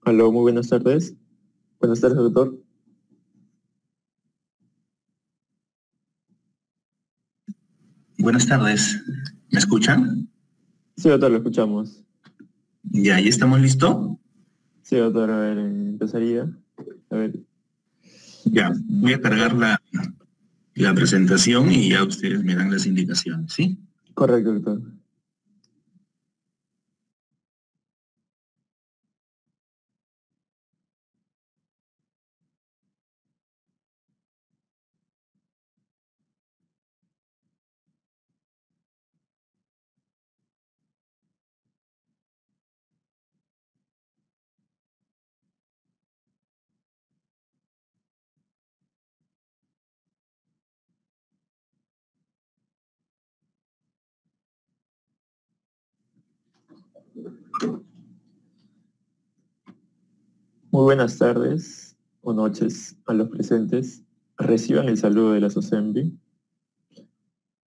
Aló, muy buenas tardes. Buenas tardes, doctor. Buenas tardes. ¿Me escuchan? Sí, doctor, lo escuchamos. ¿Ya estamos listos? Sí, doctor, a ver, empezaría. A ver. Ya, voy a cargar la presentación y ya ustedes me dan las indicaciones, ¿sí? Correcto, doctor. Muy buenas tardes o noches a los presentes. Reciban el saludo de la SOCEMBI.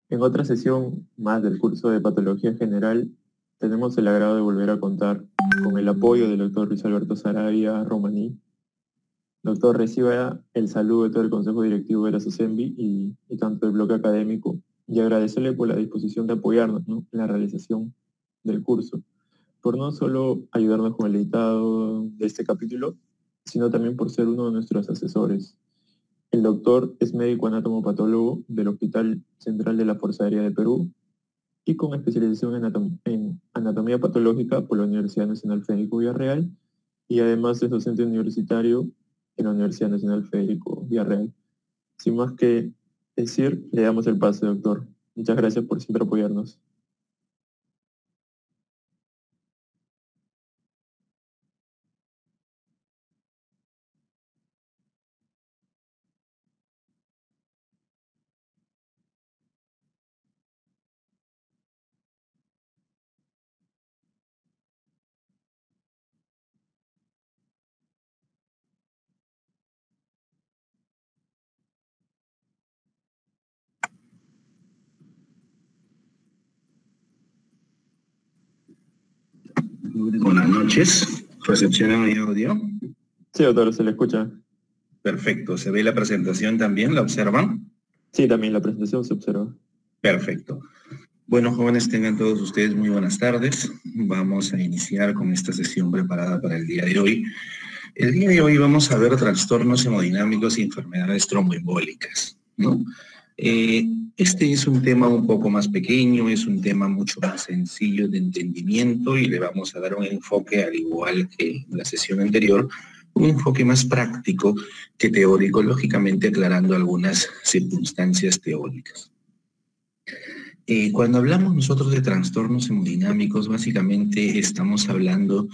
En otra sesión más del curso de Patología General, tenemos el agrado de volver a contar con el apoyo del doctor Luis Alberto Sarabia Romaní. Doctor, reciba el saludo de todo el Consejo Directivo de la SOCEMBI y tanto del bloque académico, y agradecerle por la disposición de apoyarnos, ¿no?, en la realización del curso, por no solo ayudarnos con el editado de este capítulo, sino también por ser uno de nuestros asesores. El doctor es médico anatomopatólogo del Hospital Central de la Fuerza Aérea de Perú y con especialización en anatomía patológica por la Universidad Nacional Federico Villarreal, y además es docente universitario en la Universidad Nacional Federico Villarreal. Sin más que decir, le damos el pase, doctor. Muchas gracias por siempre apoyarnos. Buenas noches. ¿Recepcionan mi audio? Sí, doctor, se le escucha. Perfecto. ¿Se ve la presentación también? ¿La observan? Sí, también la presentación se observa. Perfecto. Bueno, jóvenes, tengan todos ustedes muy buenas tardes. Vamos a iniciar con esta sesión preparada para el día de hoy. El día de hoy vamos a ver trastornos hemodinámicos y enfermedades tromboembólicas, ¿no? Este es un tema un poco más pequeño, es un tema mucho más sencillo de entendimiento y le vamos a dar un enfoque, al igual que en la sesión anterior, un enfoque más práctico que teórico, lógicamente aclarando algunas circunstancias teóricas. Cuando hablamos nosotros de trastornos hemodinámicos, básicamente estamos hablando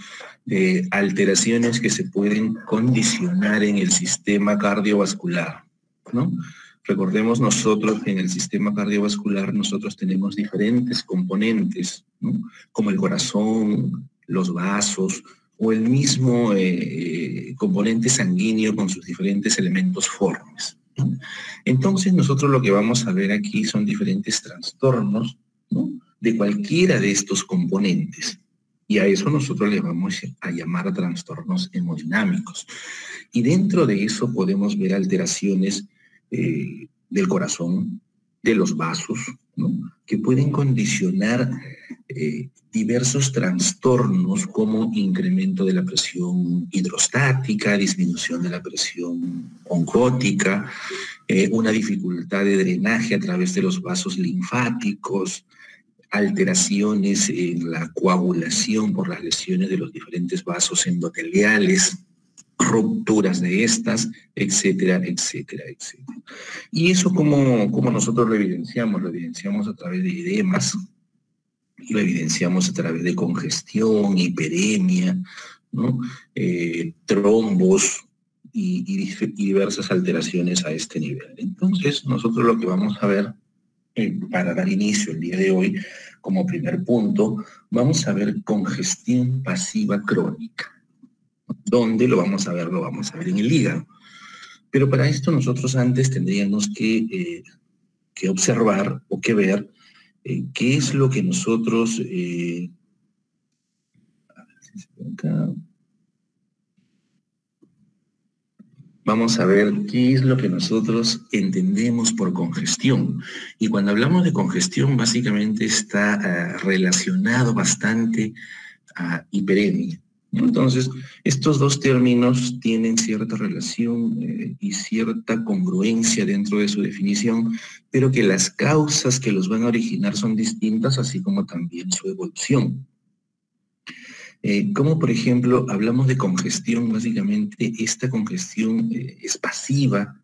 de alteraciones que se pueden condicionar en el sistema cardiovascular, ¿no? Recordemos nosotros que en el sistema cardiovascular nosotros tenemos diferentes componentes, ¿no?, como el corazón, los vasos o el mismo componente sanguíneo con sus diferentes elementos formes, ¿no? Entonces nosotros lo que vamos a ver aquí son diferentes trastornos, ¿no?, de cualquiera de estos componentes. Y a eso nosotros le vamos a llamar trastornos hemodinámicos. Y dentro de eso podemos ver alteraciones del corazón, de los vasos, ¿no?, que pueden condicionar diversos trastornos como incremento de la presión hidrostática, disminución de la presión oncótica, una dificultad de drenaje a través de los vasos linfáticos, alteraciones en la coagulación por las lesiones de los diferentes vasos endoteliales, rupturas de estas, etcétera, etcétera, etcétera. Y eso como nosotros lo evidenciamos a través de edemas, lo evidenciamos a través de congestión, hiperemia, ¿no?, trombos y diversas alteraciones a este nivel. Entonces, nosotros lo que vamos a ver para dar inicio el día de hoy, como primer punto, vamos a ver congestión pasiva crónica. ¿Dónde lo vamos a ver? Lo vamos a ver en el hígado. Pero para esto nosotros antes tendríamos que observar o que ver qué es lo que nosotros... a ver si se ve acá. vamos a ver qué es lo que nosotros entendemos por congestión. Y cuando hablamos de congestión, básicamente está relacionado bastante a hiperemia, ¿no? Entonces, estos dos términos tienen cierta relación y cierta congruencia dentro de su definición, pero que las causas que los van a originar son distintas, así como también su evolución. Como por ejemplo, hablamos de congestión, básicamente esta congestión es pasiva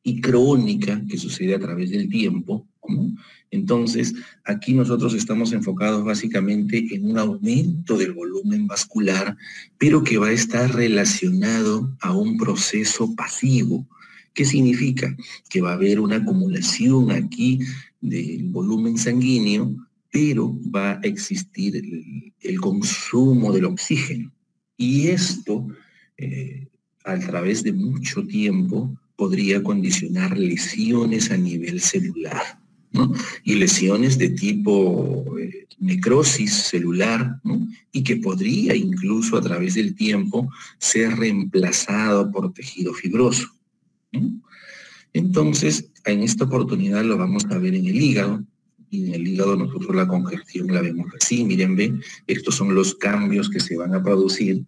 y crónica que sucede a través del tiempo, ¿no? Entonces, aquí nosotros estamos enfocados básicamente en un aumento del volumen vascular, pero que va a estar relacionado a un proceso pasivo. ¿Qué significa? Que va a haber una acumulación aquí del volumen sanguíneo, pero va a existir el consumo del oxígeno. Y esto, a través de mucho tiempo, podría condicionar lesiones a nivel celular, ¿no? Y lesiones de tipo necrosis celular, ¿no? Y que podría incluso a través del tiempo ser reemplazado por tejido fibroso, ¿no? Entonces, en esta oportunidad lo vamos a ver en el hígado, y en el hígado nosotros la congestión la vemos así, miren, ven, estos son los cambios que se van a producir,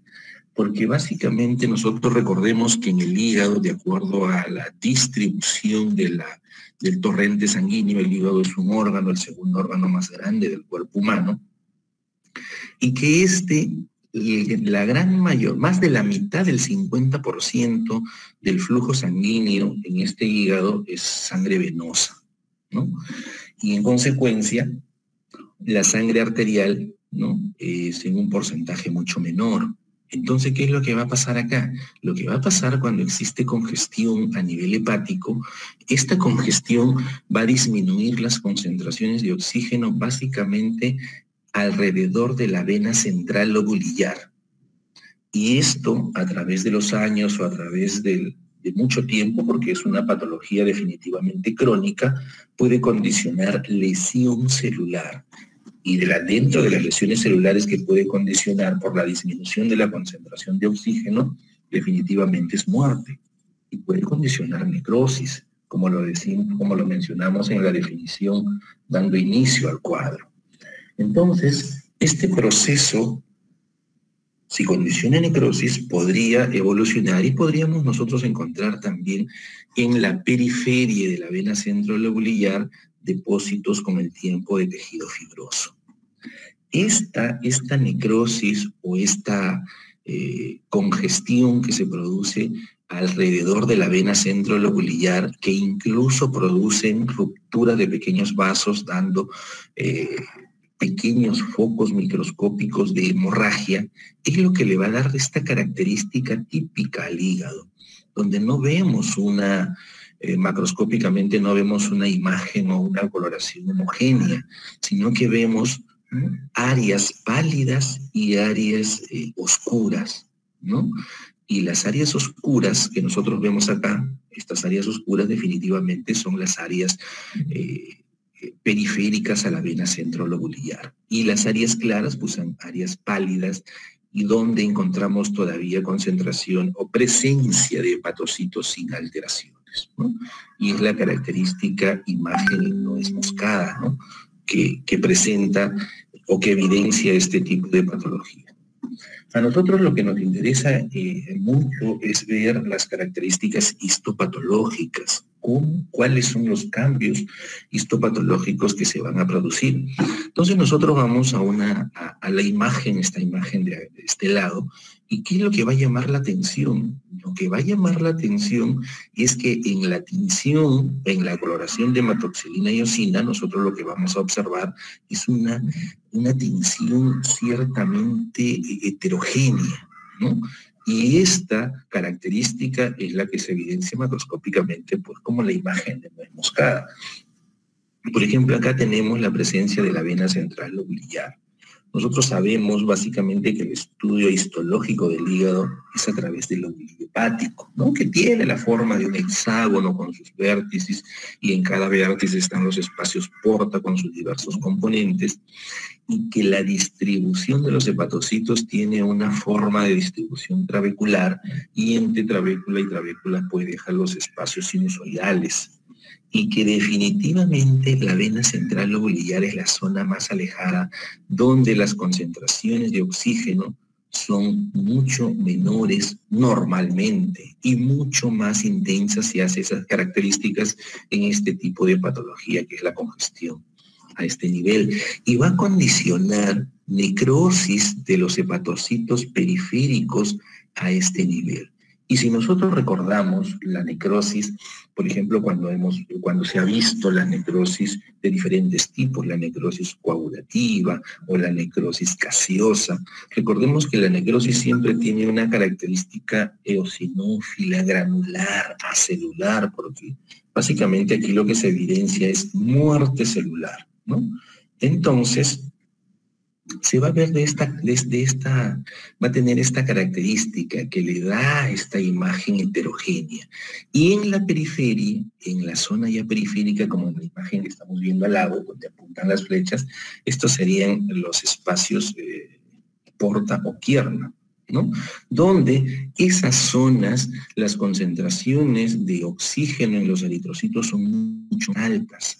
porque básicamente nosotros recordemos que en el hígado, de acuerdo a la distribución del torrente sanguíneo, el hígado es un órgano, el segundo órgano más grande del cuerpo humano, y que la gran mayor, más de la mitad del 50% del flujo sanguíneo en este hígado es sangre venosa, ¿no? Y en consecuencia, la sangre arterial, ¿no?, es en un porcentaje mucho menor. Entonces, ¿qué es lo que va a pasar acá? Lo que va a pasar cuando existe congestión a nivel hepático, esta congestión va a disminuir las concentraciones de oxígeno básicamente alrededor de la vena central lobulillar. Y esto, a través de los años o a través de mucho tiempo, porque es una patología definitivamente crónica, puede condicionar lesión celular. Y dentro de las lesiones celulares que puede condicionar por la disminución de la concentración de oxígeno, definitivamente es muerte. Y puede condicionar necrosis, como lo mencionamos en la definición, dando inicio al cuadro. Entonces, este proceso, si condiciona necrosis, podría evolucionar y podríamos nosotros encontrar también en la periferia de la vena centrolobulillar depósitos con el tiempo de tejido fibroso. Esta necrosis o esta congestión que se produce alrededor de la vena centrolobulillar, que incluso producen ruptura de pequeños vasos, dando pequeños focos microscópicos de hemorragia, es lo que le va a dar esta característica típica al hígado, donde no vemos macroscópicamente no vemos una imagen o una coloración homogénea, sino que vemos áreas pálidas y áreas oscuras, ¿no? Y las áreas oscuras que nosotros vemos acá, estas áreas oscuras definitivamente son las áreas periféricas a la vena centrolobulillar. Y las áreas claras, pues son áreas pálidas y donde encontramos todavía concentración o presencia de hepatocitos sin alteraciones, ¿no? Y es la característica imagen no esmoscada, ¿no?, que presenta o que evidencia este tipo de patología. A nosotros lo que nos interesa mucho es ver las características histopatológicas, cuáles son los cambios histopatológicos que se van a producir. Entonces nosotros vamos a la imagen, esta imagen de este lado, y ¿qué es lo que va a llamar la atención? Lo que va a llamar la atención es que en la tinción, en la coloración de hematoxilina y eosina, nosotros lo que vamos a observar es una tinción ciertamente heterogénea, ¿no? Y esta característica es la que se evidencia macroscópicamente, pues, como la imagen de nuez moscada. Por ejemplo, acá tenemos la presencia de la vena central lobulillar. Nosotros sabemos básicamente que el estudio histológico del hígado es a través del lóbulo hepático, ¿no? Que tiene la forma de un hexágono con sus vértices, y en cada vértice están los espacios porta con sus diversos componentes, y que la distribución de los hepatocitos tiene una forma de distribución trabecular, y entre trabécula y trabécula puede dejar los espacios sinusoidales, y que definitivamente la vena central lobulillar es la zona más alejada donde las concentraciones de oxígeno son mucho menores normalmente y mucho más intensas si hace esas características en este tipo de patología que es la congestión a este nivel, y va a condicionar necrosis de los hepatocitos periféricos a este nivel. Y si nosotros recordamos la necrosis, por ejemplo, cuando se ha visto la necrosis de diferentes tipos, la necrosis coagulativa o la necrosis gaseosa, recordemos que la necrosis siempre tiene una característica eosinófila, granular, acelular, porque básicamente aquí lo que se evidencia es muerte celular, ¿no? Entonces, se va a ver va a tener esta característica que le da esta imagen heterogénea. Y en la periferia, en la zona ya periférica, como en la imagen que estamos viendo al lado, donde apuntan las flechas, estos serían los espacios porta o quierna, ¿no? Donde esas zonas, las concentraciones de oxígeno en los eritrocitos son mucho más altas,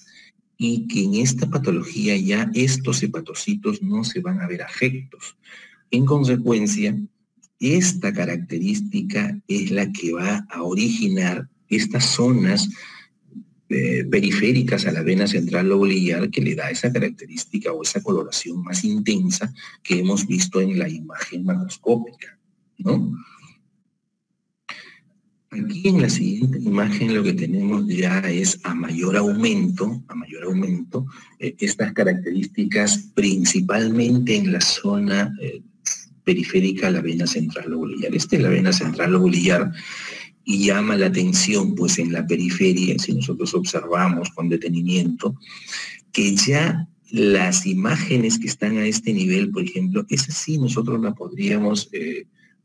y que en esta patología ya estos hepatocitos no se van a ver afectos. En consecuencia, esta característica es la que va a originar estas zonas periféricas a la vena central lobulillar, que le da esa característica o esa coloración más intensa que hemos visto en la imagen macroscópica, ¿no? Aquí en la siguiente imagen lo que tenemos ya es a mayor aumento, estas características principalmente en la zona periférica a la vena central lobulillar. Esta es la vena central lobulillar y llama la atención, pues en la periferia, si nosotros observamos con detenimiento, que ya las imágenes que están a este nivel, por ejemplo, esas sí nosotros la podríamos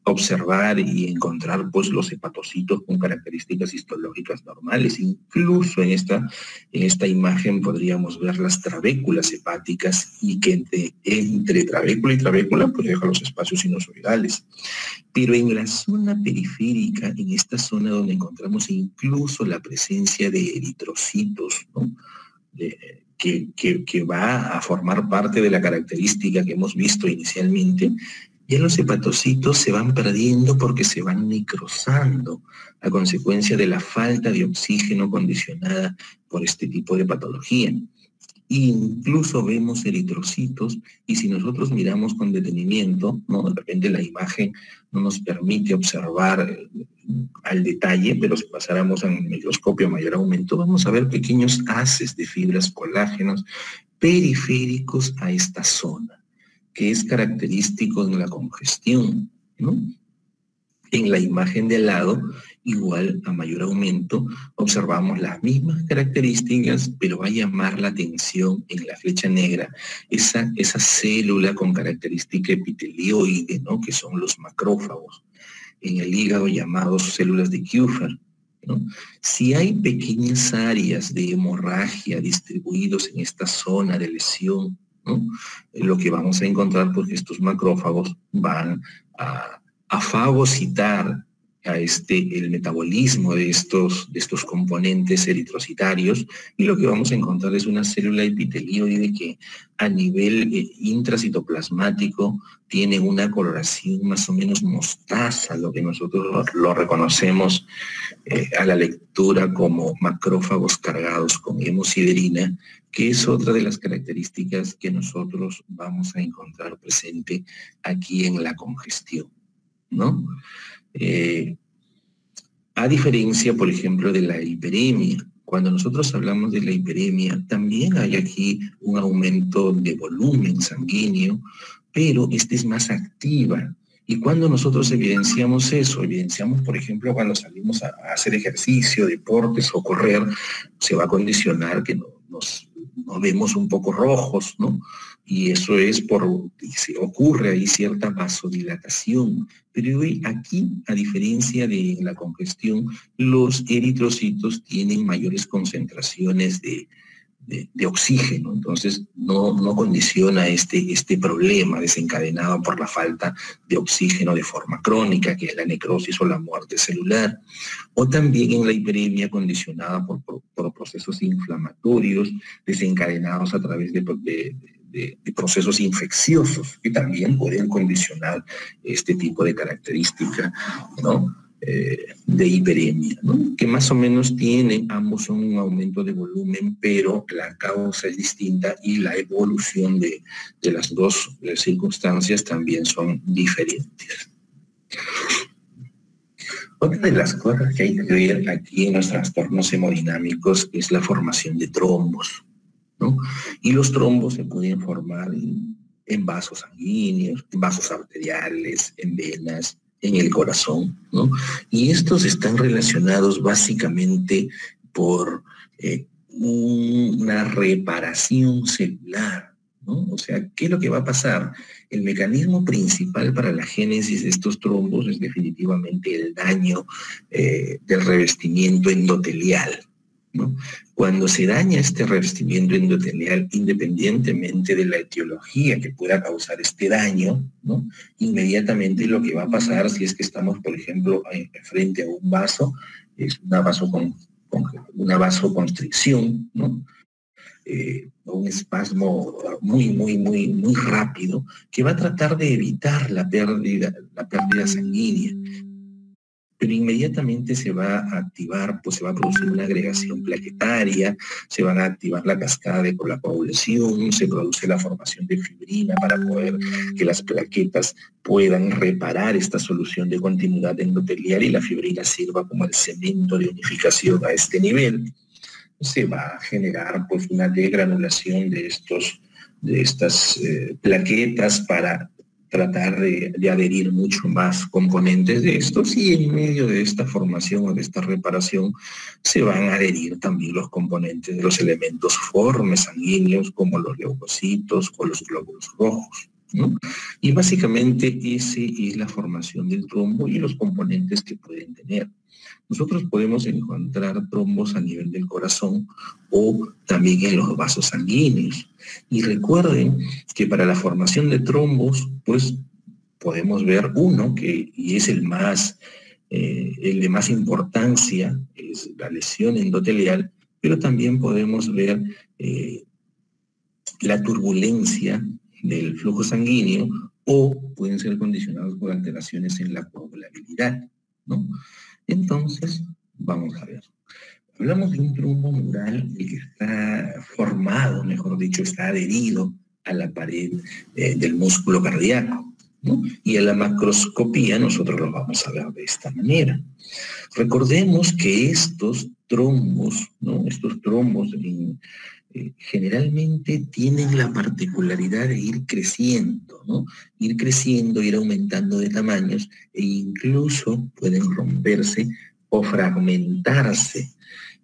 observar y encontrar pues los hepatocitos con características histológicas normales. Incluso en esta imagen podríamos ver las trabéculas hepáticas, y que entre trabécula y trabécula pues deja los espacios sinusoidales. Pero en la zona periférica, en esta zona donde encontramos incluso la presencia de eritrocitos, ¿no? Que va a formar parte de la característica que hemos visto inicialmente, ya los hepatocitos se van perdiendo porque se van necrosando a consecuencia de la falta de oxígeno condicionada por este tipo de patología. Incluso vemos eritrocitos, y si nosotros miramos con detenimiento, ¿no? De repente la imagen no nos permite observar al detalle, pero si pasáramos al microscopio a mayor aumento, vamos a ver pequeños haces de fibras colágenos periféricos a esta zona, que es característico en la congestión, ¿no? En la imagen de al lado, igual a mayor aumento, observamos las mismas características, pero va a llamar la atención en la flecha negra esa célula con característica epitelioide, ¿no? Que son los macrófagos, en el hígado llamados células de Kupffer, ¿no? Si hay pequeñas áreas de hemorragia distribuidos en esta zona de lesión, ¿no? Lo que vamos a encontrar, pues estos macrófagos van a fagocitar el metabolismo de estos componentes eritrocitarios, y lo que vamos a encontrar es una célula epitelioide que a nivel intracitoplasmático tiene una coloración más o menos mostaza, lo que nosotros lo reconocemos a la lectura como macrófagos cargados con hemosiderina, que es otra de las características que nosotros vamos a encontrar presente aquí en la congestión, ¿no? A diferencia, por ejemplo, de la hiperemia. Cuando nosotros hablamos de la hiperemia, también hay aquí un aumento de volumen sanguíneo, pero este es más activa. Y cuando nosotros evidenciamos eso, por ejemplo, cuando salimos a hacer ejercicio, deportes o correr, se va a condicionar que nos vemos un poco rojos, ¿no? Y eso es ocurre ahí cierta vasodilatación. Pero hoy aquí, a diferencia de la congestión, los eritrocitos tienen mayores concentraciones de oxígeno, entonces no condiciona este problema desencadenado por la falta de oxígeno de forma crónica, que es la necrosis o la muerte celular, o también en la hiperemia condicionada por procesos inflamatorios desencadenados a través de procesos infecciosos, que también pueden condicionar este tipo de característica, ¿no? De hiperemia, ¿no? Que más o menos ambos son un aumento de volumen, pero la causa es distinta y la evolución de las dos circunstancias también son diferentes. Otra de las cosas que hay que ver aquí en los trastornos hemodinámicos es la formación de trombos, ¿no? Y los trombos se pueden formar en vasos sanguíneos, en vasos arteriales, en venas, en el corazón, ¿no? Y estos están relacionados básicamente por una reparación celular, ¿no? O sea, ¿qué es lo que va a pasar? El mecanismo principal para la génesis de estos trombos es definitivamente el daño del revestimiento endotelial, ¿no? Cuando se daña este revestimiento endotelial, independientemente de la etiología que pueda causar este daño, ¿no? Inmediatamente lo que va a pasar, si es que estamos, por ejemplo, frente a un vaso, es una vasoconstricción, ¿no? Un espasmo muy rápido que va a tratar de evitar la pérdida sanguínea. Pero inmediatamente se va a activar, pues se va a producir una agregación plaquetaria, se van a activar la cascada de la coagulación, se produce la formación de fibrina para poder que las plaquetas puedan reparar esta solución de continuidad endotelial y la fibrina sirva como el cemento de unificación a este nivel. Se va a generar pues una degranulación de estas plaquetas para tratar de adherir mucho más componentes de estos, y en medio de esta formación o de esta reparación se van a adherir también los componentes de los elementos formes sanguíneos como los leucocitos o los glóbulos rojos, ¿no? Y básicamente esa es la formación del trombo y los componentes que pueden tener. Nosotros podemos encontrar trombos a nivel del corazón o también en los vasos sanguíneos. Y recuerden que para la formación de trombos, pues podemos ver uno y es el de más importancia, es la lesión endotelial, pero también podemos ver la turbulencia del flujo sanguíneo o pueden ser condicionados por alteraciones en la coagulabilidad, ¿no? Entonces, vamos a ver. Hablamos de un trombo mural que está formado, mejor dicho, está adherido a la pared del músculo cardíaco, ¿no? Y a la macroscopía nosotros lo vamos a ver de esta manera. Recordemos que estos trombos, ¿no? Estos trombos generalmente tienen la particularidad de ir creciendo, ¿no? Ir creciendo, ir aumentando de tamaños e incluso pueden romperse o fragmentarse.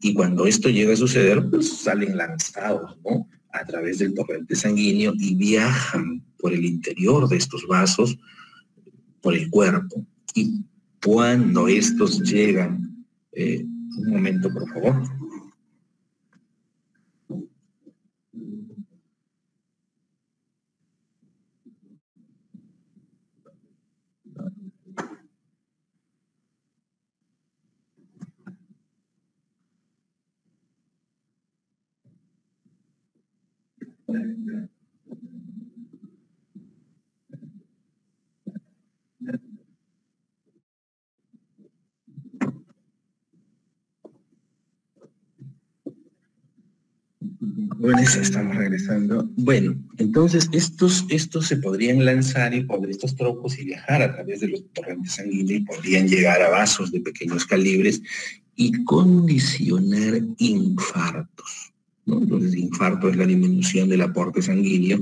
Y cuando esto llega a suceder, pues salen lanzados, ¿no? A través del torrente sanguíneo y viajan por el interior de estos vasos, por el cuerpo. Y cuando estos llegan, un momento, por favor. Bueno, estamos regresando. Bueno, entonces estos se podrían lanzar estos trombos y viajar a través de los torrentes sanguíneos y podrían llegar a vasos de pequeños calibres y condicionar infartos, ¿no? Entonces, infarto es la disminución del aporte sanguíneo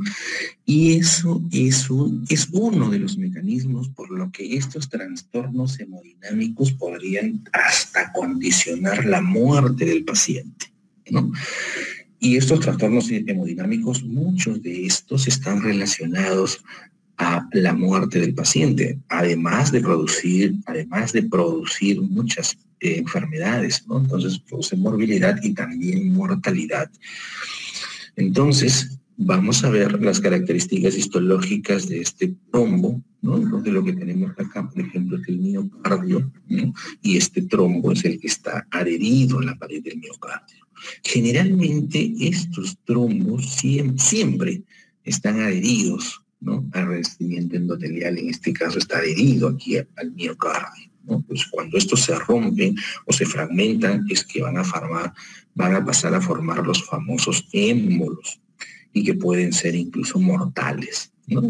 y eso es uno de los mecanismos por lo que estos trastornos hemodinámicos podrían hasta condicionar la muerte del paciente, ¿no? Y estos trastornos hemodinámicos, muchos de estos están relacionados a la muerte del paciente, además de producir muchas enfermedades, ¿no? Entonces produce morbilidad y también mortalidad. Entonces, vamos a ver las características histológicas de este trombo, ¿no? Entonces, lo que tenemos acá, por ejemplo, es el miocardio, ¿no? Y este trombo es el que está adherido a la pared del miocardio. Generalmente, estos trombos siempre están adheridos, ¿no? Al revestimiento endotelial, en este caso está adherido aquí al miocardio, ¿no? Pues cuando estos se rompen o se fragmentan, es que van a pasar a formar los famosos émbolos, y que pueden ser incluso mortales, ¿no?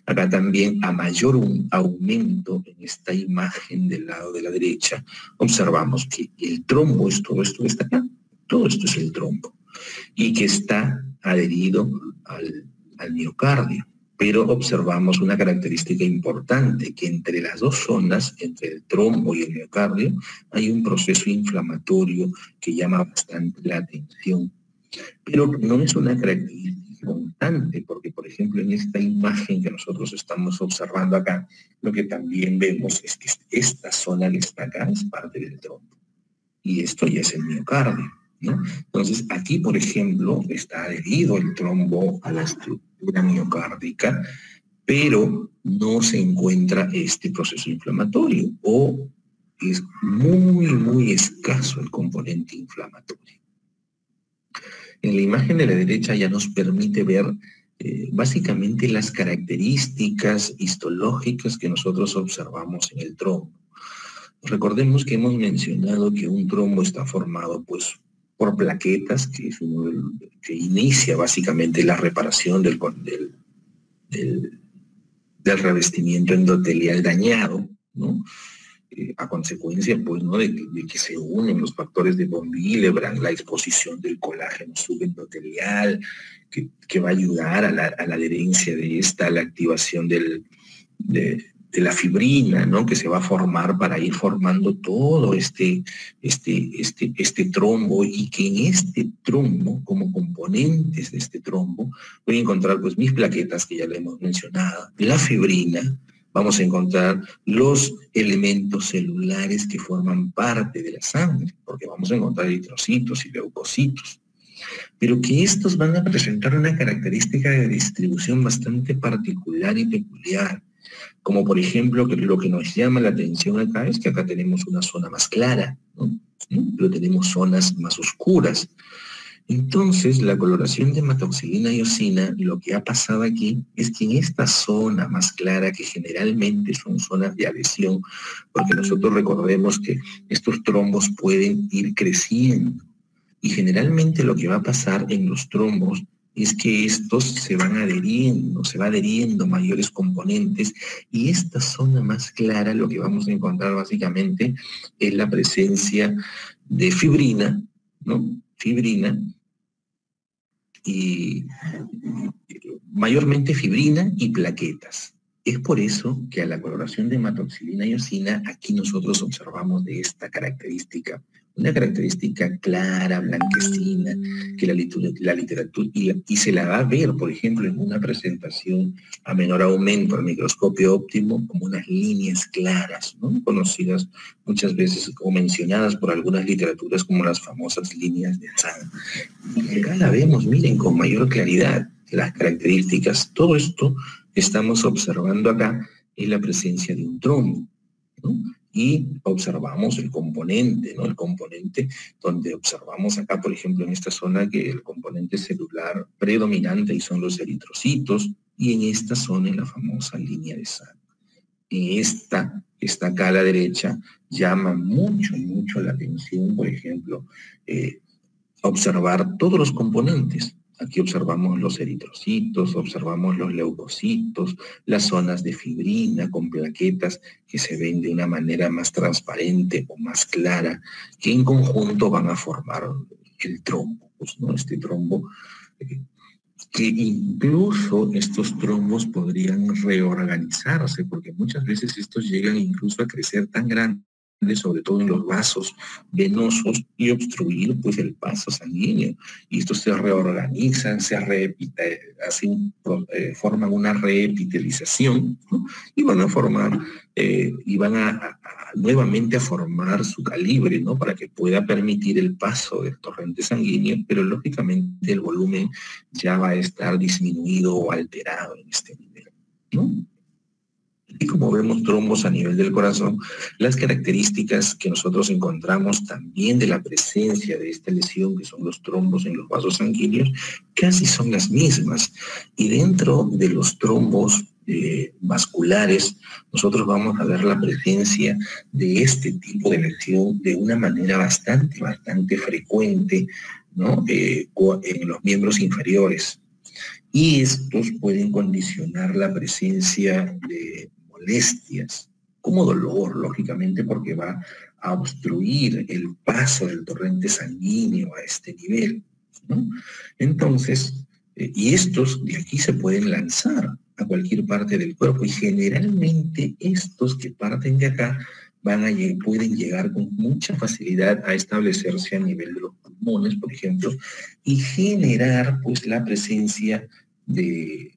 Acá también, a mayor aumento en esta imagen del lado de la derecha, observamos que el trombo es todo esto que está acá, todo esto es el trombo, y que está adherido al miocardio. Pero observamos una característica importante, que entre las dos zonas, entre el trombo y el miocardio, hay un proceso inflamatorio que llama bastante la atención. Pero no es una característica constante, porque, por ejemplo, en esta imagen que nosotros estamos observando acá, lo que también vemos es que esta zona que está acá es parte del trombo. Y esto ya es el miocardio, ¿no? Entonces, aquí, por ejemplo, está adherido el trombo a la estructura miocárdica, pero no se encuentra este proceso inflamatorio, o es muy, muy escaso el componente inflamatorio. En la imagen de la derecha ya nos permite ver básicamente las características histológicas que nosotros observamos en el trombo. Recordemos que hemos mencionado que un trombo está formado pues por plaquetas, que es que inicia básicamente la reparación del revestimiento endotelial dañado, ¿no? A consecuencia, pues, ¿no? de que se unen los factores de von Willebrand, la exposición del colágeno subendotelial, que va a ayudar a la adherencia de esta, a la activación de la fibrina, ¿no? Que se va a formar para ir formando todo este trombo, y que en este trombo, como componentes de este trombo, voy a encontrar pues mis plaquetas, que ya le hemos mencionado, la fibrina. Vamos a encontrar los elementos celulares que forman parte de la sangre, porque vamos a encontrar eritrocitos y leucocitos, pero que estos van a presentar una característica de distribución bastante particular y peculiar, como por ejemplo, que lo que nos llama la atención acá es que acá tenemos una zona más clara, ¿no? Pero tenemos zonas más oscuras. Entonces, la coloración de hematoxilina y eosina, lo que ha pasado aquí es que en esta zona más clara, que generalmente son zonas de adhesión, porque nosotros recordemos que estos trombos pueden ir creciendo, y generalmente lo que va a pasar en los trombos es que estos se va adheriendo mayores componentes, y esta zona más clara lo que vamos a encontrar básicamente es la presencia de fibrina, ¿no? Fibrina, y mayormente fibrina y plaquetas. Es por eso que a la coloración de hematoxilina y eosina aquí nosotros observamos de esta característica, una característica clara, blanquecina, que la literatura, y se la va a ver, por ejemplo, en una presentación a menor aumento al microscopio óptimo, como unas líneas claras, ¿no? Conocidas muchas veces o mencionadas por algunas literaturas como las famosas líneas de Zahn. Y acá la vemos, miren, con mayor claridad las características. Todo esto que estamos observando acá es la presencia de un trombo, ¿no? Y observamos el componente, ¿no? El componente donde observamos acá, por ejemplo, en esta zona, que el componente celular predominante y son los eritrocitos, y en esta zona es la famosa línea de Zahn. En esta que está acá a la derecha llama mucho, mucho la atención, por ejemplo, observar todos los componentes. Aquí observamos los eritrocitos, observamos los leucocitos, las zonas de fibrina con plaquetas que se ven de una manera más transparente o más clara, que en conjunto van a formar el trombo, pues, ¿no? Este trombo, que incluso estos trombos podrían reorganizarse, porque muchas veces estos llegan incluso a crecer tan grandes sobre todo en los vasos venosos, y obstruir pues el paso sanguíneo. Y estos se reorganizan, forman una reepitelización, ¿no? Y van a formar, nuevamente a formar su calibre, ¿no? Para que pueda permitir el paso del torrente sanguíneo, pero lógicamente el volumen ya va a estar disminuido o alterado en este nivel, ¿no? Y como vemos trombos a nivel del corazón, las características que nosotros encontramos también de la presencia de esta lesión, que son los trombos en los vasos sanguíneos, casi son las mismas. Y dentro de los trombos vasculares, nosotros vamos a ver la presencia de este tipo de lesión de una manera bastante frecuente, ¿no? En los miembros inferiores. Y estos pueden condicionar la presencia de molestias, como dolor, lógicamente, porque va a obstruir el paso del torrente sanguíneo a este nivel, ¿no? Entonces, y estos de aquí se pueden lanzar a cualquier parte del cuerpo, y generalmente estos que parten de acá pueden llegar con mucha facilidad a establecerse a nivel de los pulmones, por ejemplo, y generar pues la presencia de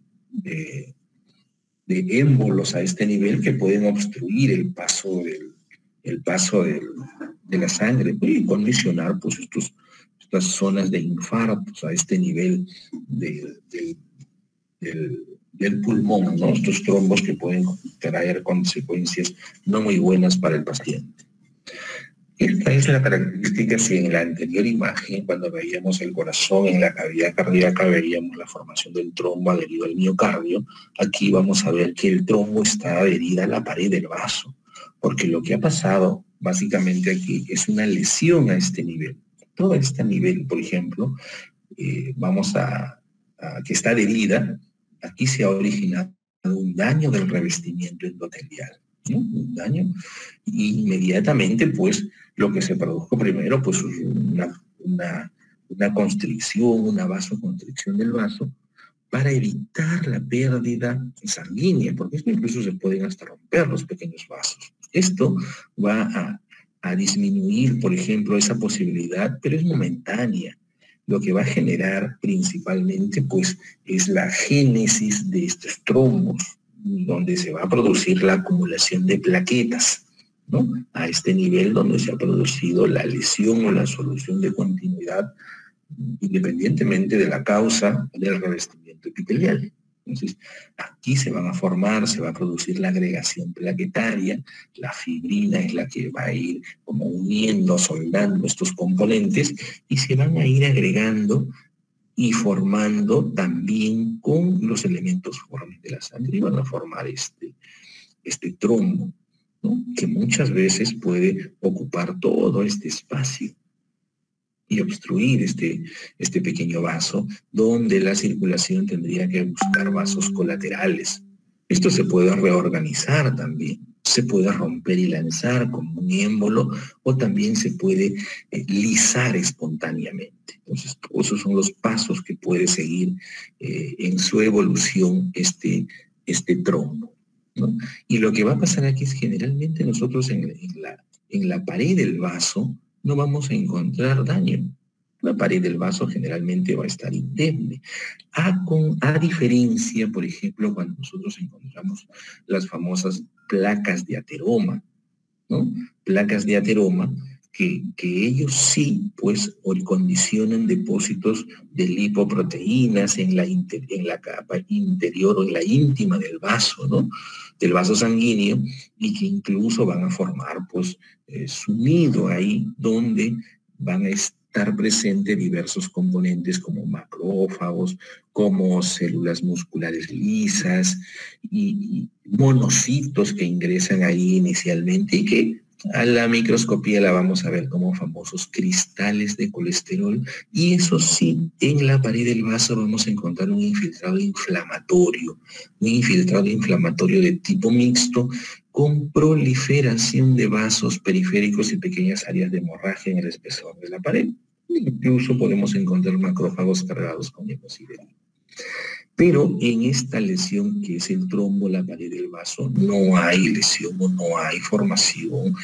émbolos a este nivel que pueden obstruir el paso de la sangre, y condicionar pues estas zonas de infartos a este nivel del pulmón, ¿no? Estos trombos que pueden traer consecuencias no muy buenas para el paciente. Esta es la característica. Si en la anterior imagen, cuando veíamos el corazón en la cavidad cardíaca, veíamos la formación del trombo adherido al miocardio, aquí vamos a ver que el trombo está adherida a la pared del vaso, porque lo que ha pasado básicamente aquí es una lesión a este nivel. Todo este nivel, por ejemplo, que está adherida, aquí se ha originado un daño del revestimiento endotelial, ¿no? Un daño, y inmediatamente pues lo que se produjo primero pues una constricción, una vasoconstricción del vaso para evitar la pérdida sanguínea, porque esto incluso se pueden hasta romper los pequeños vasos. Esto va a disminuir, por ejemplo, esa posibilidad, pero es momentánea. Lo que va a generar principalmente pues es la génesis de estos trombos, donde se va a producir la acumulación de plaquetas, ¿no? A este nivel donde se ha producido la lesión o la solución de continuidad, independientemente de la causa del revestimiento epitelial. Entonces, aquí se van a formar, se va a producir la agregación plaquetaria, la fibrina es la que va a ir como uniendo, soldando estos componentes, y se van a ir agregando y formando también con los elementos formes de la sangre, y van a formar este trombo, ¿no? Que muchas veces puede ocupar todo este espacio y obstruir este pequeño vaso, donde la circulación tendría que buscar vasos colaterales. Esto se puede reorganizar también, se puede romper y lanzar como un émbolo, o también se puede lisar espontáneamente. Entonces, todos esos son los pasos que puede seguir en su evolución este trombo, ¿no? Y lo que va a pasar aquí es generalmente nosotros en la pared del vaso no vamos a encontrar daño. La pared del vaso generalmente va a estar indemne. A diferencia, por ejemplo, cuando nosotros encontramos las famosas placas de ateroma, ¿no? Placas de ateroma que ellos sí, pues, condicionan depósitos de lipoproteínas en la capa interior o en la íntima del vaso, ¿no? Del vaso sanguíneo, y que incluso van a formar, pues, sumido ahí donde van a estar presentes diversos componentes como macrófagos, como células musculares lisas y monocitos que ingresan ahí inicialmente, y que a la microscopía la vamos a ver como famosos cristales de colesterol. Y eso sí, en la pared del vaso vamos a encontrar un infiltrado inflamatorio de tipo mixto, con proliferación de vasos periféricos y pequeñas áreas de hemorragia en el espesor de la pared. Incluso podemos encontrar macrófagos cargados con hemosiderina. Pero en esta lesión que es el trombo, la pared del vaso, no hay lesión o no hay formación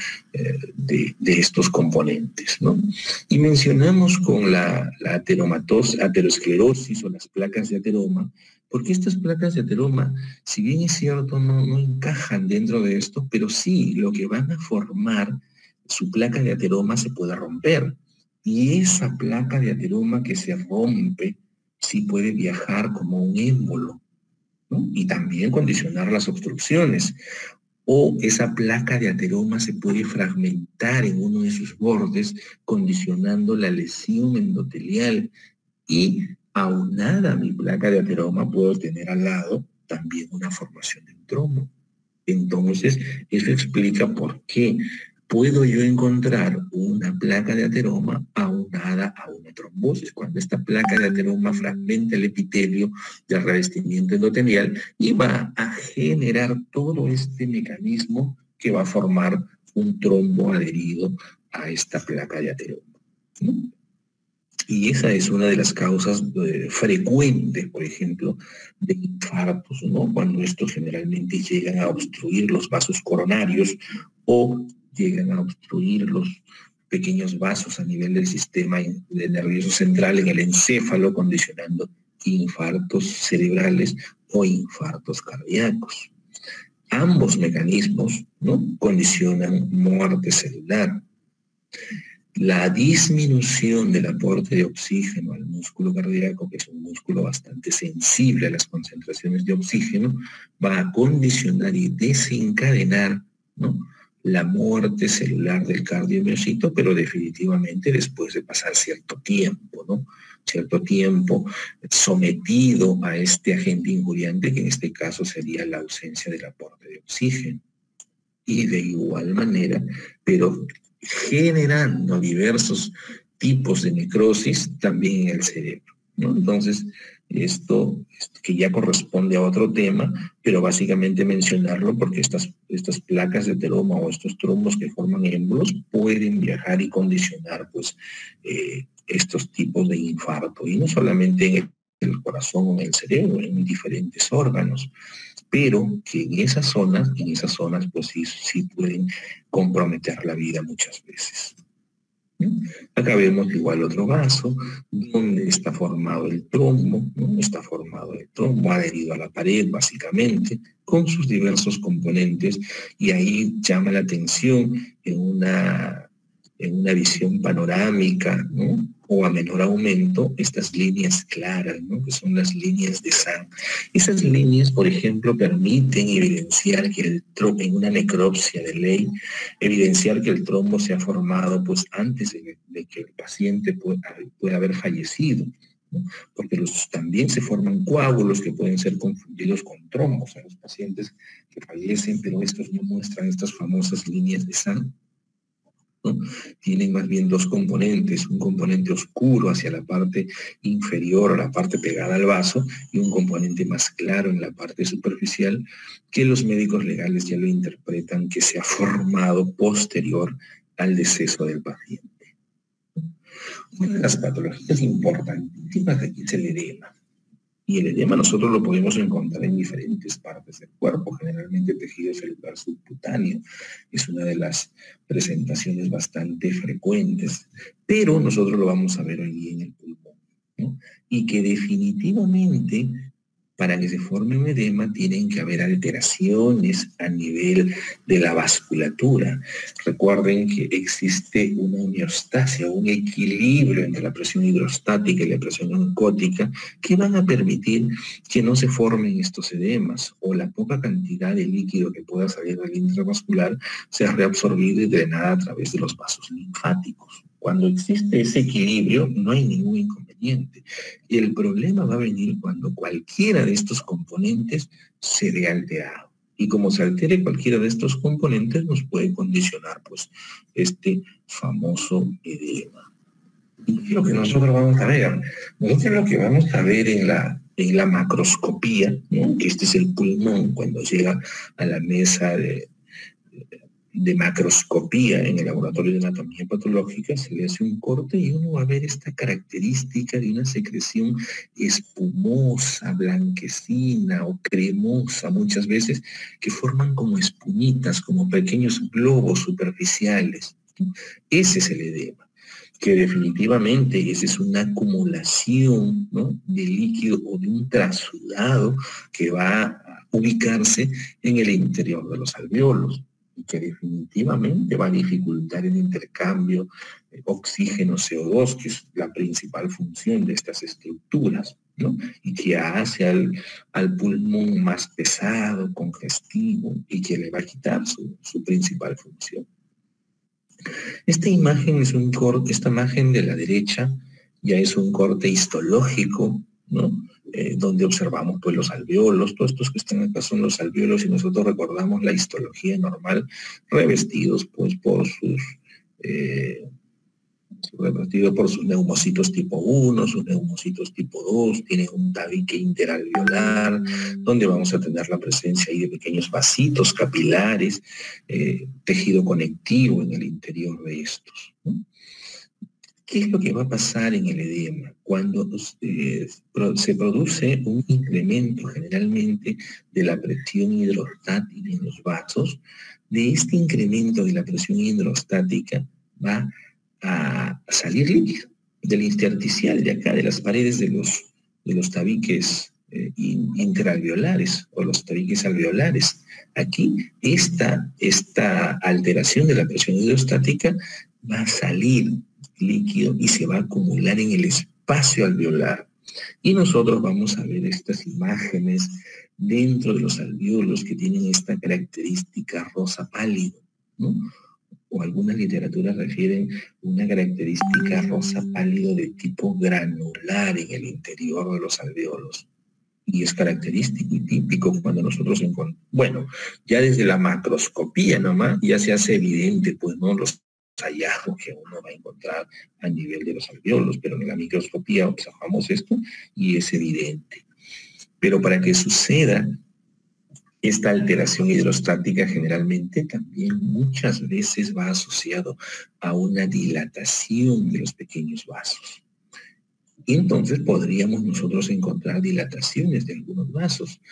de estos componentes, ¿no? Y mencionamos con la aterosclerosis o las placas de ateroma, porque estas placas de ateroma, si bien es cierto, no encajan dentro de esto, pero sí lo que van a formar, su placa de ateroma se puede romper. Y esa placa de ateroma que se rompe, sí puede viajar como un émbolo, ¿no? Y también condicionar las obstrucciones. O esa placa de ateroma se puede fragmentar en uno de sus bordes, condicionando la lesión endotelial. Y aunada a mi placa de ateroma, puedo tener al lado también una formación de un trombo. Entonces, eso explica por qué puedo yo encontrar una placa de ateroma aunada a una trombosis, cuando esta placa de ateroma fragmenta el epitelio del revestimiento endotelial y va a generar todo este mecanismo que va a formar un trombo adherido a esta placa de ateroma, ¿no? Y esa es una de las causas frecuentes, por ejemplo, de infartos, ¿no? Cuando estos generalmente llegan a obstruir los vasos coronarios o llegan a obstruir los pequeños vasos a nivel del sistema nervioso central en el encéfalo, condicionando infartos cerebrales o infartos cardíacos. Ambos mecanismos, ¿no?, condicionan muerte celular. La disminución del aporte de oxígeno al músculo cardíaco, que es un músculo bastante sensible a las concentraciones de oxígeno, va a condicionar y desencadenar, ¿no?, la muerte celular del cardiomiocito, pero definitivamente después de pasar cierto tiempo, ¿no? Cierto tiempo sometido a este agente injuriante, que en este caso sería la ausencia del aporte de oxígeno. Y de igual manera, pero generando diversos tipos de necrosis también en el cerebro, ¿no? Entonces, esto que ya corresponde a otro tema, pero básicamente mencionarlo porque estas placas de ateroma o estos trombos que forman émbolos pueden viajar y condicionar, pues, estos tipos de infarto, y no solamente en el corazón o en el cerebro, en diferentes órganos, pero que en esas zonas pues sí pueden comprometer la vida muchas veces. Acá vemos igual otro vaso, donde está formado el trombo, ¿no? Está formado el trombo adherido a la pared, básicamente, con sus diversos componentes, y ahí llama la atención en una visión panorámica, ¿no?, o a menor aumento, estas líneas claras, ¿no?, que son las líneas de sangre. Esas líneas, por ejemplo, permiten evidenciar que en una necropsia de ley, evidenciar que el trombo se ha formado pues antes de que el paciente pueda haber fallecido, ¿no?, porque también se forman coágulos que pueden ser confundidos con trombos en los pacientes que fallecen, pero estos no muestran estas famosas líneas de sangre, ¿no? Tienen más bien dos componentes, un componente oscuro hacia la parte inferior, a la parte pegada al vaso, y un componente más claro en la parte superficial, que los médicos legales ya lo interpretan que se ha formado posterior al deceso del paciente. Una de las patologías importantísimas aquí es el edema. Y el edema nosotros lo podemos encontrar en diferentes partes del cuerpo, generalmente tejido celular subcutáneo. Es una de las presentaciones bastante frecuentes, pero nosotros lo vamos a ver hoy en el pulmón, ¿no? Y que definitivamente, para que se forme un edema, tienen que haber alteraciones a nivel de la vasculatura. Recuerden que existe una homeostasia, un equilibrio entre la presión hidrostática y la presión oncótica, que van a permitir que no se formen estos edemas, o la poca cantidad de líquido que pueda salir del intravascular sea reabsorbido y drenada a través de los vasos linfáticos. Cuando existe ese equilibrio, no hay ningún inconveniente. El problema va a venir cuando cualquiera de estos componentes se vea alterado. Y como se altere cualquiera de estos componentes, nos puede condicionar, pues, este famoso edema. Y es lo que nosotros vamos a ver. Nosotros lo que vamos a ver en la macroscopía, ¿no?, que este es el pulmón cuando llega a la mesa de macroscopía en el laboratorio de anatomía patológica, se le hace un corte y uno va a ver esta característica de una secreción espumosa, blanquecina o cremosa muchas veces, que forman como espumitas, como pequeños globos superficiales. Ese es el edema, que definitivamente esa es una acumulación, ¿no?, de líquido o de un trasudado que va a ubicarse en el interior de los alvéolos, y que definitivamente va a dificultar el intercambio oxígeno-CO2, que es la principal función de estas estructuras, ¿no?, y que hace al pulmón más pesado, congestivo, y que le va a quitar su principal función. Esta imagen es un corte, esta imagen de la derecha ya es un corte histológico, ¿no?, donde observamos pues los alvéolos. Todos estos que están acá son los alvéolos, y nosotros recordamos la histología normal, revestidos pues por sus neumocitos tipo 1, sus neumocitos tipo 2, tienen un tabique interalveolar, donde vamos a tener la presencia ahí de pequeños vasitos capilares, tejido conectivo en el interior de estos, ¿no? ¿Qué es lo que va a pasar en el edema? Cuando se produce un incremento generalmente de la presión hidrostática en los vasos, de este incremento de la presión hidrostática va a salir líquido del intersticial de acá, de las paredes de los tabiques interalveolares o los tabiques alveolares. Aquí esta alteración de la presión hidrostática va a salir líquido y se va a acumular en el espacio alveolar. Y nosotros vamos a ver estas imágenes dentro de los alvéolos que tienen esta característica rosa pálido, ¿no? O algunas literaturas refieren una característica rosa pálido de tipo granular en el interior de los alvéolos. Y es característico y típico cuando nosotros encontramos, bueno, ya desde la macroscopía nomás ya se hace evidente, pues, ¿no?, los hallazgos que uno va a encontrar a nivel de los alvéolos, pero en la microscopía observamos esto y es evidente. Pero para que suceda esta alteración hidrostática, generalmente también muchas veces va asociado a una dilatación de los pequeños vasos. Y entonces podríamos nosotros encontrar dilataciones de algunos vasos.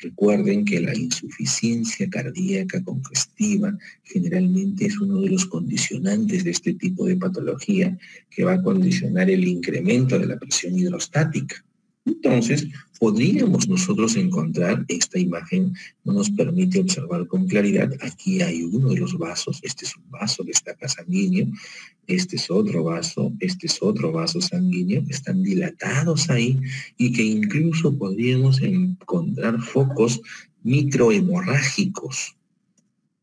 Recuerden que la insuficiencia cardíaca congestiva generalmente es uno de los condicionantes de este tipo de patología, que va a condicionar el incremento de la presión hidrostática. Entonces, podríamos nosotros encontrar, esta imagen no nos permite observar con claridad, aquí hay uno de los vasos, este es un vaso que está acá sanguíneo, este es otro vaso sanguíneo, que están dilatados ahí, y que incluso podríamos encontrar focos microhemorrágicos,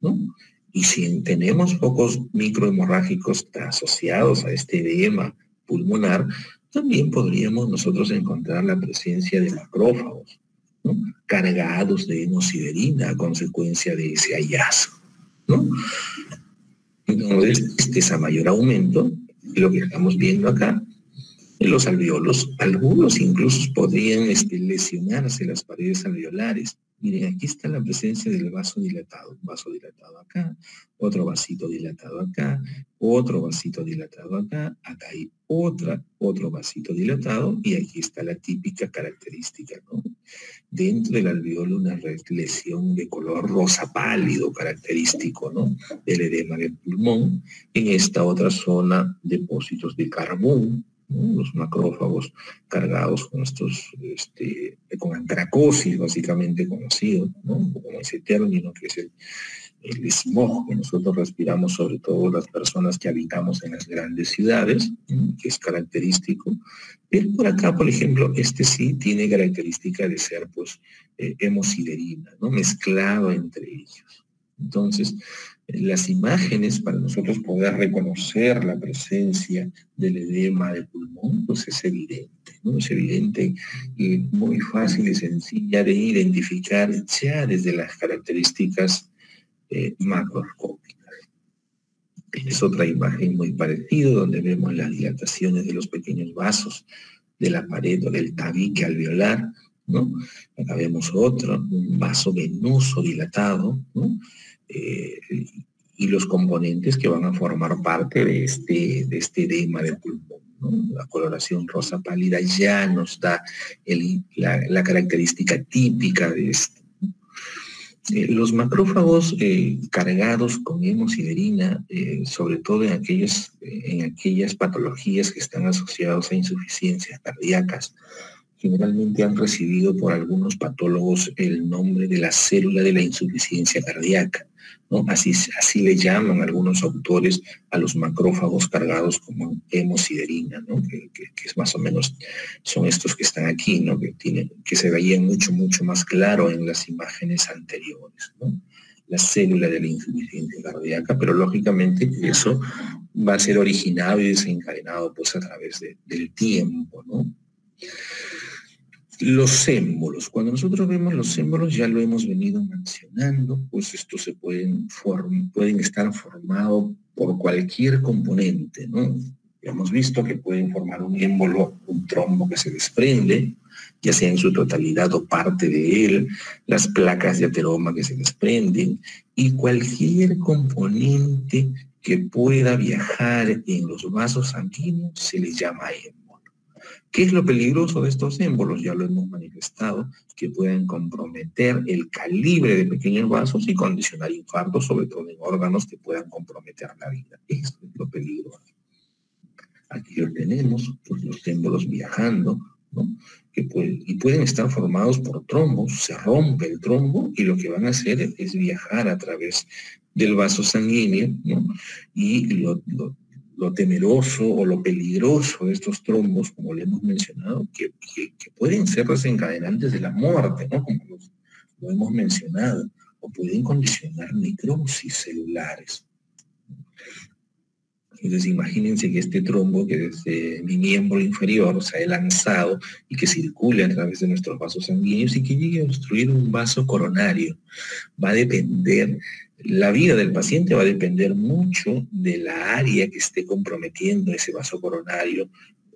¿no? Y si tenemos focos microhemorrágicos asociados a este edema pulmonar, también podríamos nosotros encontrar la presencia de macrófagos, ¿no?, cargados de hemosiderina a consecuencia de ese hallazgo, ¿no? Entonces, este es a mayor aumento, lo que estamos viendo acá, en los alvéolos. Algunos incluso podrían lesionarse las paredes alveolares. Miren, aquí está la presencia del vaso dilatado. Un vaso dilatado acá, otro vasito dilatado acá, otro vasito dilatado acá, acá hay otro vasito dilatado, y aquí está la típica característica, ¿no? Dentro del alveolo una lesión de color rosa pálido característico, ¿no?, del edema del pulmón. En esta otra zona, depósitos de carbón, ¿no?, los macrófagos cargados con estos, con antracosis, básicamente conocido, ¿no?, como ese término que es el smog que nosotros respiramos, sobre todo las personas que habitamos en las grandes ciudades, que es característico. Pero por acá, por ejemplo, este sí tiene característica de ser, pues, hemosiderina, ¿no?, mezclado entre ellos. Entonces, las imágenes, para nosotros poder reconocer la presencia del edema de pulmón, pues es evidente, ¿no? Es evidente y muy fácil y sencilla de identificar ya desde las características macroscópicas. Es otra imagen muy parecida, donde vemos las dilataciones de los pequeños vasos de la pared o del tabique alveolar, ¿no? Acá vemos otro, un vaso venoso dilatado, ¿no? y los componentes que van a formar parte de este edema del pulmón, ¿no? La coloración rosa pálida ya nos da la característica típica de esto. Los macrófagos cargados con hemosiderina, sobre todo en aquellas patologías que están asociadas a insuficiencias cardíacas, generalmente han recibido por algunos patólogos el nombre de la célula de la insuficiencia cardíaca, ¿no? Así le llaman algunos autores a los macrófagos cargados como hemosiderina, ¿no? Que es más o menos, son estos que están aquí, ¿no? Que se veían mucho más claro en las imágenes anteriores, ¿no? La célula de la insuficiencia cardíaca, pero lógicamente eso va a ser originado y desencadenado pues a través del tiempo, ¿no? Los émbolos. Cuando nosotros vemos los émbolos, ya lo hemos venido mencionando, pues estos pueden estar formados por cualquier componente, ¿no? Hemos visto que pueden formar un émbolo, un trombo que se desprende, ya sea en su totalidad o parte de él, las placas de ateroma que se desprenden, y cualquier componente que pueda viajar en los vasos sanguíneos se les llama émbolo. ¿Qué es lo peligroso de estos émbolos? Ya lo hemos manifestado, que pueden comprometer el calibre de pequeños vasos y condicionar infartos, sobre todo en órganos que puedan comprometer la vida. Esto es lo peligroso. Aquí lo tenemos, pues los émbolos viajando, ¿no? Pueden estar formados por trombos, se rompe el trombo y lo que van a hacer es viajar a través del vaso sanguíneo, ¿no? Y lo temeroso o lo peligroso de estos trombos, como le hemos mencionado, que pueden ser desencadenantes de la muerte, ¿no? Como lo hemos mencionado, o pueden condicionar necrosis celulares. Entonces imagínense que este trombo que desde mi miembro inferior se ha lanzado y que circule a través de nuestros vasos sanguíneos y que llegue a obstruir un vaso coronario. Va a depender, la vida del paciente va a depender mucho de la área que esté comprometiendo ese vaso coronario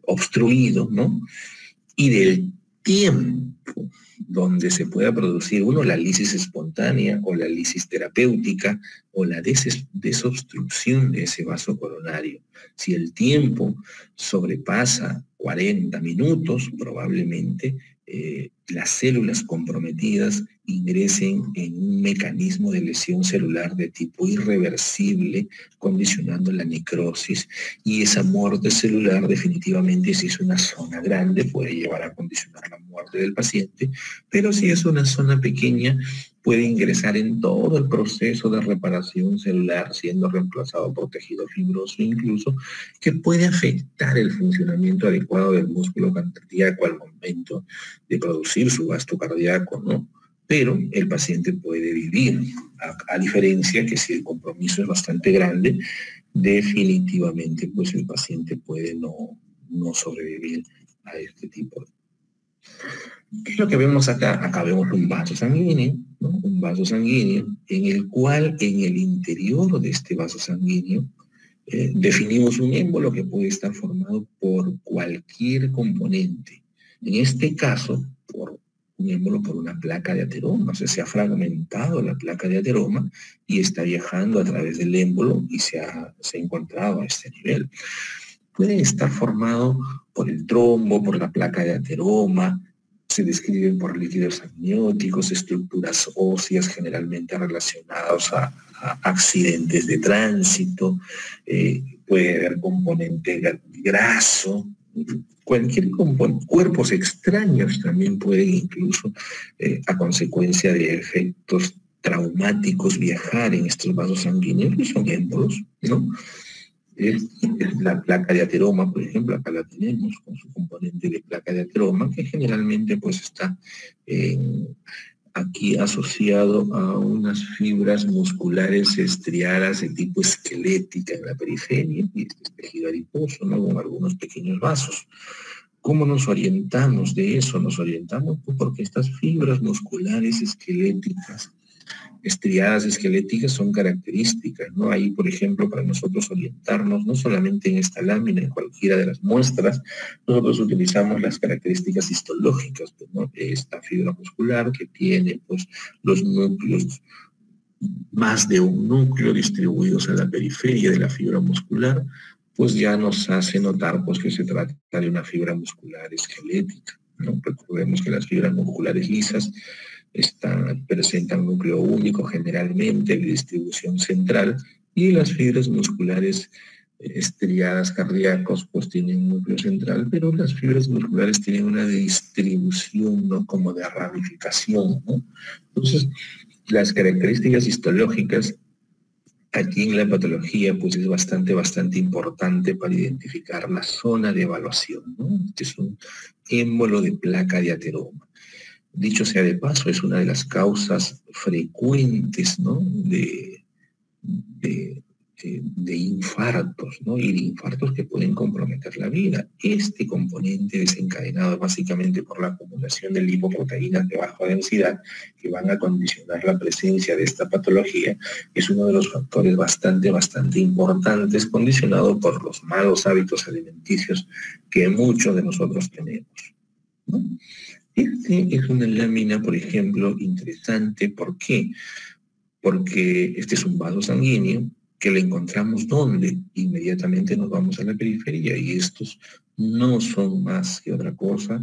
obstruido, ¿no? Y del tiempo donde se pueda producir, la lisis espontánea o la lisis terapéutica o la desobstrucción de ese vaso coronario. Si el tiempo sobrepasa 40 minutos, probablemente las células comprometidas ingresen en un mecanismo de lesión celular de tipo irreversible, condicionando la necrosis, y esa muerte celular definitivamente, si es una zona grande, puede llevar a condicionar la muerte del paciente, pero si es una zona pequeña, puede ingresar en todo el proceso de reparación celular, siendo reemplazado por tejido fibroso incluso, que puede afectar el funcionamiento adecuado del músculo cardíaco al momento de producir su gasto cardíaco, ¿no? Pero el paciente puede vivir, a diferencia que si el compromiso es bastante grande, definitivamente pues el paciente puede no sobrevivir a este tipo de... ¿Qué es lo que vemos acá? Acá vemos un vaso sanguíneo, ¿no? Un vaso sanguíneo en el cual en el interior de este vaso sanguíneo definimos un émbolo que puede estar formado por cualquier componente. En este caso, por un émbolo por una placa de ateroma, o sea, se ha fragmentado la placa de ateroma y está viajando a través del émbolo y se ha encontrado a este nivel. Puede estar formado por el trombo, por la placa de ateroma, se describen por líquidos amnióticos, estructuras óseas generalmente relacionadas a accidentes de tránsito, puede haber componente graso, cualquier componente, cuerpos extraños también pueden incluso, a consecuencia de efectos traumáticos, viajar en estos vasos sanguíneos, que son émbolos, ¿no? La placa de ateroma, por ejemplo, acá la tenemos con su componente de placa de ateroma, que generalmente pues está aquí asociado a unas fibras musculares estriadas de tipo esquelética en la periferia, y este es tejido adiposo, ¿no? Con algunos pequeños vasos. ¿Cómo nos orientamos de eso? Nos orientamos pues, porque estas fibras musculares esqueléticas, estriadas esqueléticas, son características, ¿no? Ahí, por ejemplo, para nosotros orientarnos, no solamente en esta lámina, en cualquiera de las muestras, nosotros utilizamos las características histológicas, pues, ¿no? De esta fibra muscular que tiene, pues, los núcleos más de un núcleo distribuidos a la periferia de la fibra muscular, pues ya nos hace notar pues, que se trata de una fibra muscular esquelética, ¿no? Recordemos que las fibras musculares lisas presentan un núcleo único generalmente de distribución central, y las fibras musculares estriadas cardíacos pues tienen un núcleo central, pero las fibras musculares tienen una distribución, ¿no? Como de ramificación, ¿no? Entonces, las características histológicas aquí en la patología pues es bastante importante para identificar la zona de evaluación, ¿no? Este es un émbolo de placa de ateroma. Dicho sea de paso, es una de las causas frecuentes, ¿no? de infartos, ¿no? Y de infartos que pueden comprometer la vida. Este componente desencadenado básicamente por la acumulación de lipoproteínas de baja densidad que van a condicionar la presencia de esta patología es uno de los factores bastante importantes, condicionado por los malos hábitos alimenticios que muchos de nosotros tenemos, ¿no? Este es una lámina, por ejemplo, interesante. ¿Por qué? Porque este es un vaso sanguíneo que le encontramos ¿dónde? Inmediatamente nos vamos a la periferia, y estos no son más que otra cosa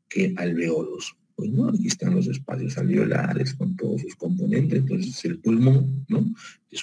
que alveolos. Pues no, aquí están los espacios alveolares con todos sus componentes. Entonces el pulmón, ¿no? Es